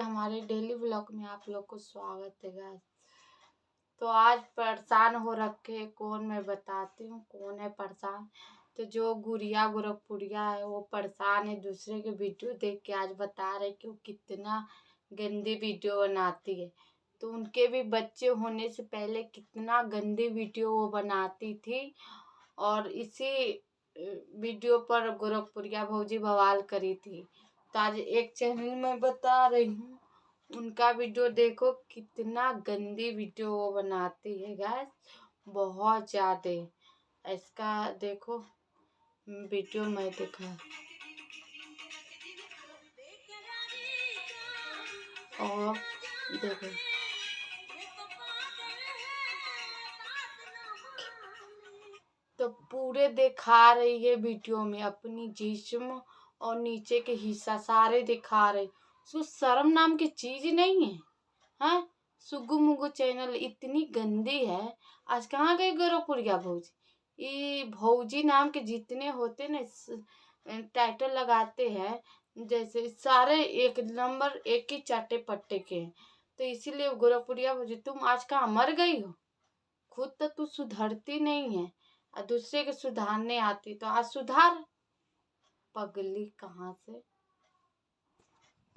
हमारे daily vlog में आप लोग को स्वागत है गाइस। तो आज परेशान हो रखे कौन, मैं बताती हूँ कौन है परेशान। तो जो गुड़िया गोरखपुरिया है वो परेशान है, दूसरे के वीडियो देख के आज बता रहे कि वो कितना गंदी वीडियो बनाती है। तो उनके भी बच्चे होने से पहले कितना गंदी वीडियो वो बनाती थी, और इसी वीडियो पर गोरखपुरिया भौजी बवाल करी थी। तो आज एक चैनल में बता रही हूँ, उनका वीडियो देखो, कितना गंदी वीडियो वो बनाती है गाइस, बहुत ज्यादा। इसका देखो वीडियो मैं दिखा, और देखो तो पूरे दिखा रही है वीडियो में, अपनी जिस्म और नीचे के हिस्सा सारे दिखा रहे। उसको शर्म नाम की चीज नहीं है। हाँ, सुगु मुगु चैनल इतनी गंदी है। आज कहाँ गई गोरखपुरिया भौजी? ये भौजी नाम के जितने होते ना टाइटल लगाते हैं, जैसे सारे एक नंबर एक ही चाटे पट्टे के हैं। तो इसीलिए गोरखपुरिया भौजी, तुम आज कहाँ मर गई हो? खुद तो तू सुधरती नहीं है और दूसरे के सुधारने आती, तो आज सुधार। पगली कहाँ से।